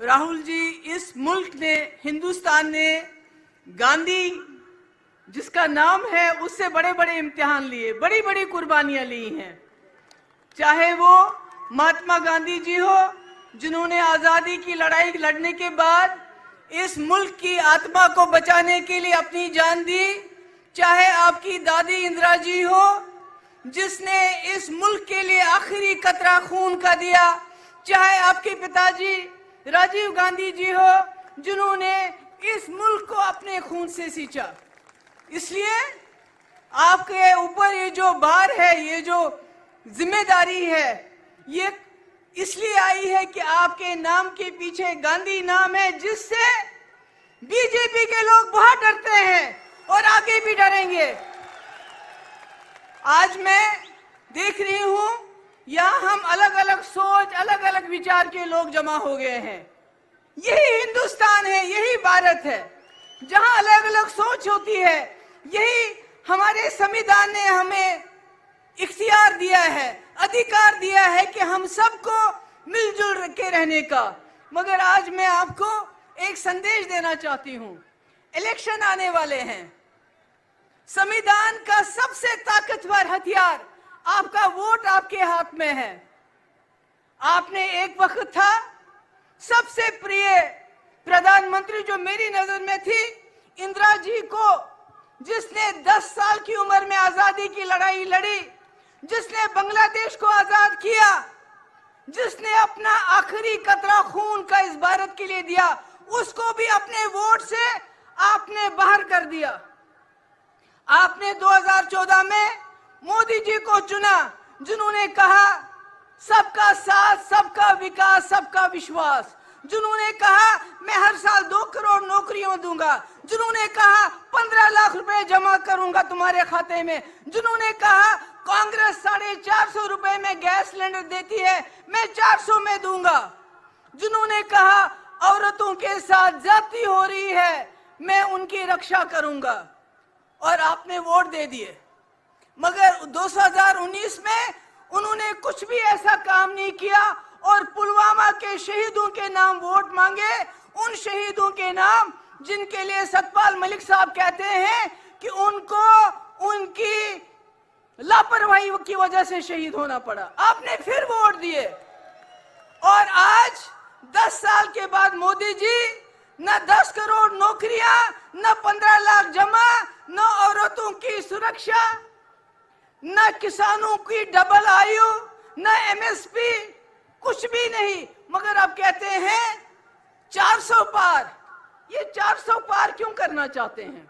राहुल जी, इस मुल्क ने, हिंदुस्तान ने गांधी जिसका नाम है उससे बड़े बड़े इम्तिहान लिए, बड़ी बड़ी कुर्बानियां ली हैं। चाहे वो महात्मा गांधी जी हो जिन्होंने आज़ादी की लड़ाई लड़ने के बाद इस मुल्क की आत्मा को बचाने के लिए अपनी जान दी, चाहे आपकी दादी इंदिरा जी हो जिसने इस मुल्क के लिए आखिरी कतरा खून का दिया, चाहे आपके पिताजी राजीव गांधी जी हो जिन्होंने इस मुल्क को अपने खून से सींचा। इसलिए आपके ऊपर ये जो भार है, ये जो जिम्मेदारी है, ये इसलिए आई है कि आपके नाम के पीछे गांधी नाम है, जिससे बीजेपी के लोग बहुत डरते हैं और आगे भी डरेंगे। आज मैं देख रही हूं यहाँ हम अलग अलग सोच, अलग अलग विचार के लोग जमा हो गए हैं। यही हिंदुस्तान है, यही भारत है जहां अलग अलग सोच होती है। यही हमारे संविधान ने हमें इख्तियार दिया है, अधिकार दिया है कि हम सबको मिलजुल के रहने का। मगर आज मैं आपको एक संदेश देना चाहती हूं। इलेक्शन आने वाले हैं। संविधान का सबसे ताकतवर हथियार आपका वोट आपके हाथ में है। आपने एक वक्त था सबसे प्रिय प्रधानमंत्री जो मेरी नजर में थी, इंदिरा जी को, जिसने 10 साल की उम्र में आजादी की लड़ाई लड़ी, जिसने बांग्लादेश को आजाद किया, जिसने अपना आखिरी कतरा खून का इस भारत के लिए दिया, उसको भी अपने वोट से आपने बाहर कर दिया। आपने 2014 में मोदी जी को चुना जिन्होंने कहा सबका साथ, सबका विकास, सबका विश्वास, जिन्होंने कहा मैं हर साल 2 करोड़ नौकरियां दूंगा, जिन्होंने कहा 15 लाख रुपए जमा करूंगा तुम्हारे खाते में, जिन्होंने कहा कांग्रेस 450 रुपए में गैस सिलेंडर देती है, मैं 400 में दूंगा, जिन्होंने कहा औरतों के साथ ज्यादती हो रही है, मैं उनकी रक्षा करूंगा, और आपने वोट दे दिए। मगर 2019 में उन्होंने कुछ भी ऐसा काम नहीं किया और पुलवामा के शहीदों के नाम वोट मांगे, उन शहीदों के नाम जिनके लिए सतपाल मलिक साहब कहते हैं कि उनको उनकी लापरवाही की वजह से शहीद होना पड़ा। आपने फिर वोट दिए और आज 10 साल के बाद मोदी जी न 10 करोड़ नौकरियां, न 15 लाख जमा, न औरतों की सुरक्षा, न किसानों की डबल आयु, न एमएसपी, कुछ भी नहीं। मगर आप कहते हैं 400 पार। ये 400 पार क्यों करना चाहते हैं?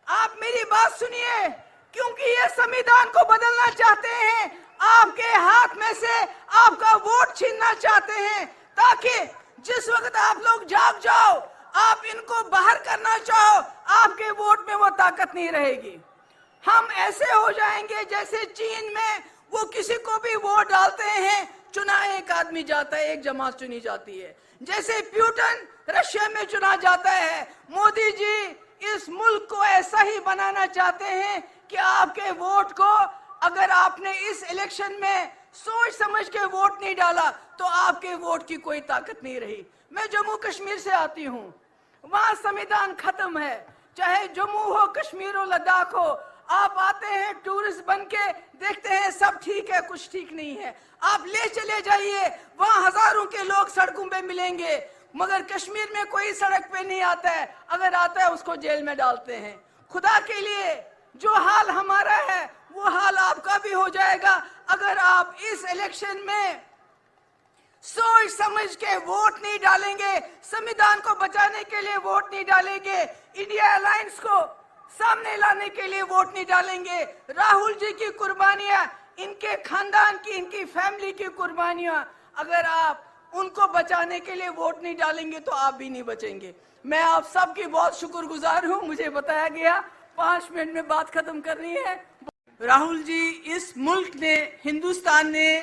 आप मेरी बात सुनिए, क्योंकि ये संविधान को बदलना चाहते हैं, आपके हाथ में से आपका वोट छीनना चाहते हैं, ताकि जिस वक्त आप लोग जाग जाओ, आप इनको बाहर करना चाहो, आपके वोट में वो ताकत नहीं रहेगी। हम ऐसे हो जाएंगे जैसे चीन में वो किसी को भी वोट डालते हैं, चुना एक आदमी जाता है, एक जमात चुनी जाती है। जैसे प्यूटन रशिया में चुना जाता है। मोदी जी इस मुल्क को ऐसा ही बनाना चाहते हैं कि आपके वोट को, अगर आपने इस इलेक्शन में सोच समझ के वोट नहीं डाला तो आपके वोट की कोई ताकत नहीं रही। मैं जम्मू कश्मीर से आती हूँ, वहां संविधान खत्म है। चाहे जम्मू हो, कश्मीर हो, लद्दाख हो, आप आते हैं टूरिस्ट बन के, देखते हैं सब ठीक है, कुछ ठीक नहीं है। आप ले चले जाइए, वहां हजारों के लोग सड़कों पे मिलेंगे, मगर कश्मीर में कोई सड़क पे नहीं आता है। अगर आता है उसको जेल में डालते हैं। खुदा के लिए जो हाल हमारा है वो हाल आपका भी हो जाएगा अगर आप इस इलेक्शन में सोच समझ के वोट नहीं डालेंगे, संविधान को बचाने के लिए वोट नहीं डालेंगे, इंडिया अलायंस को सामने लाने के लिए वोट नहीं डालेंगे। राहुल जी की कुर्बानियां, इनके खानदान की, इनकी फैमिली की कुर्बानियां, अगर आप उनको बचाने के लिए वोट नहीं डालेंगे तो आप भी नहीं बचेंगे। मैं आप सबकी बहुत शुक्रगुजार हूं। मुझे बताया गया 5 मिनट में बात खत्म करनी है। राहुल जी, इस मुल्क ने, हिंदुस्तान ने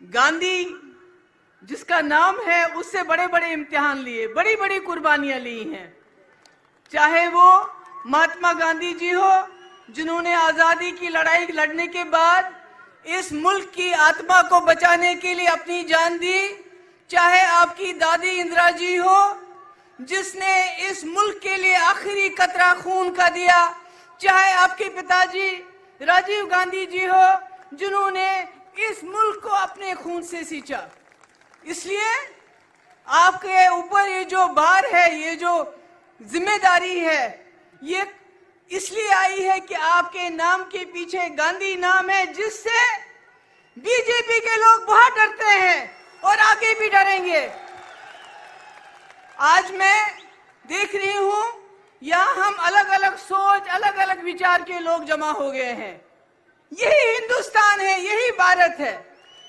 गांधी जिसका नाम है उससे बड़े बड़े इम्तिहान लिए, बड़ी बड़ी कुर्बानियां ली हैं। चाहे वो महात्मा गांधी जी हो जिन्होंने आजादी की लड़ाई लड़ने के बाद इस मुल्क की आत्मा को बचाने के लिए अपनी जान दी, चाहे आपकी दादी इंदिरा जी हो, जिसने इस मुल्क के लिए आखिरी कतरा खून का दिया, चाहे आपके पिताजी राजीव गांधी जी हो, जिन्होंने इस मुल्क को अपने खून से सींचा। इसलिए आपके ऊपर ये जो भार है, ये जो जिम्मेदारी है, ये इसलिए आई है कि आपके नाम के पीछे गांधी नाम है, जिससे बीजेपी के लोग बहुत डरते हैं और आगे भी डरेंगे। आज मैं देख रही हूं, यहाँ हम अलग अलग सोच, अलग अलग विचार के लोग जमा हो गए हैं। यही हिंदुस्तान है, यही भारत है,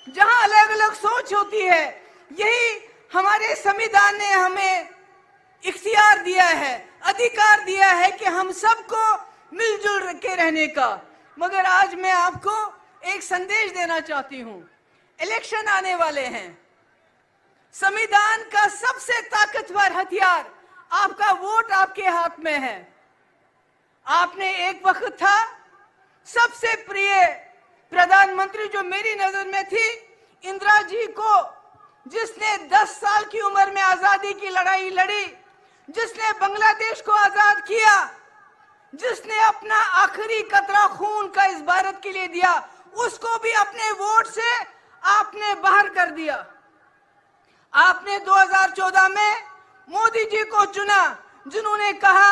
जहां अलग अलग सोच होती है। यही हमारे संविधान ने हमें इख्तियार दिया है, अधिकार दिया है कि हम सबको मिलजुल के रहने का। मगर आज मैं आपको एक संदेश देना चाहती हूं। इलेक्शन आने वाले हैं। संविधान का सबसे ताकतवर हथियार आपका वोट आपके हाथ में है। आपने एक वक्त था सबसे प्रिय प्रधानमंत्री जो मेरी नजर में थी, इंदिरा जी को, जिसने 10 साल की उम्र में आजादी की लड़ाई लड़ी, जिसने बांग्लादेश को आजाद किया, जिसने अपना आखिरी कतरा खून का इस भारत के लिए दिया, उसको भी अपने वोट से आपने बाहर कर दिया। आपने 2014 में मोदी जी को चुना, जिन्होंने कहा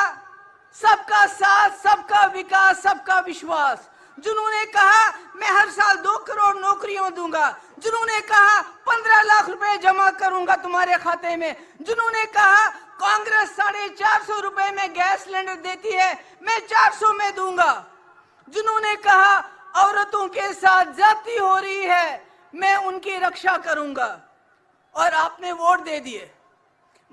सबका साथ, सबका विकास, सबका विश्वास, जिन्होंने कहा मैं हर साल 2 करोड़ नौकरियां दूंगा, जिन्होंने कहा 15 लाख रुपए जमा करूंगा तुम्हारे खाते में, जिन्होंने कहा कांग्रेस 450 रुपए में गैस सिलेंडर देती है, मैं 400 में दूंगा, जिन्होंने कहा औरतों के साथ ज्यादती हो रही है, मैं उनकी रक्षा करूंगा, और आपने वोट दे दिए।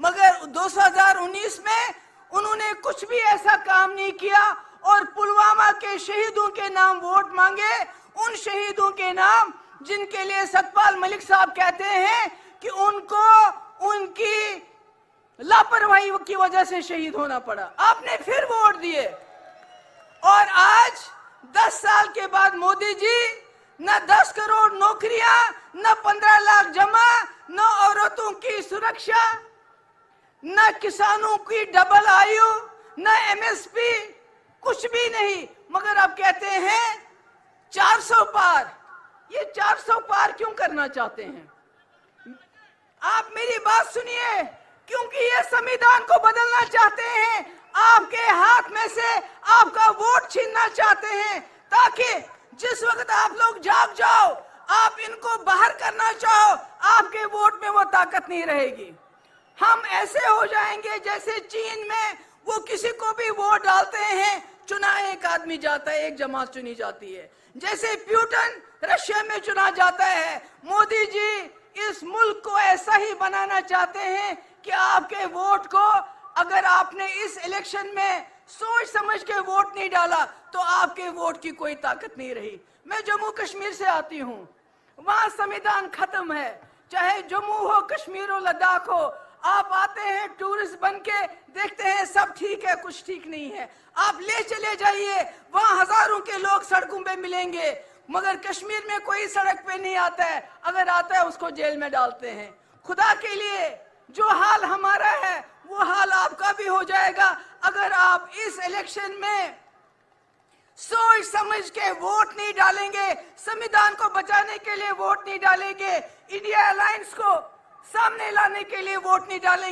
मगर 2019 में उन्होंने कुछ भी ऐसा काम नहीं किया और पुलवामा के शहीदों के नाम वोट मांगे, उन शहीदों के नाम जिनके लिए सतपाल मलिक साहब कहते हैं कि उनको उनकी लापरवाही की वजह से शहीद होना पड़ा। आपने फिर वोट दिए, और आज 10 साल के बाद मोदी जी न 10 करोड़ नौकरियां, न 15 लाख जमा, न औरतों की सुरक्षा, न किसानों की डबल आयु, न एमएसपी, कुछ भी नहीं। मगर अब कहते हैं 400 पार। ये 400 पार क्यों करना चाहते हैं? आप मेरी बात सुनिए, क्योंकि ये संविधान को बदलना चाहते हैं, आपके हाथ में से आपका वोट छीनना चाहते हैं, ताकि जिस वक्त आप लोग जाग जाओ, आप इनको बाहर करना चाहो, आपके वोट में वो ताकत नहीं रहेगी। हम ऐसे हो जाएंगे जैसे चीन में वो किसी को भी वोट डालते हैं, चुना एक आदमी जाता है, एक जमात चुनी जाती है। जैसे प्यूटन रशिया में चुना जाता है, मोदी जी इस मुल्क को ऐसा ही बनाना चाहते हैं कि आपके वोट को, अगर आपने इस इलेक्शन में सोच समझ के वोट नहीं डाला तो आपके वोट की कोई ताकत नहीं रही। मैं जम्मू कश्मीर से आती हूँ, वहां संविधान खत्म है, चाहे जम्मू हो, कश्मीर हो, लद्दाख हो। आप आते हैं टूरिस्ट बन के, देखते हैं सब ठीक है, कुछ ठीक नहीं है। आप ले चले जाइए, वहां हजारों के लोग सड़कों पे मिलेंगे, मगर कश्मीर में कोई सड़क पे नहीं आता है, अगर आता है उसको जेल में डालते हैं। खुदा के लिए जो हाल हमारा है वो हाल आपका भी हो जाएगा अगर आप इस इलेक्शन में सोच समझ के वोट नहीं डालेंगे, संविधान को बचाने के लिए वोट नहीं डालेंगे, इंडिया अलायंस को सामने लाने के लिए वोट नहीं डालेंगे।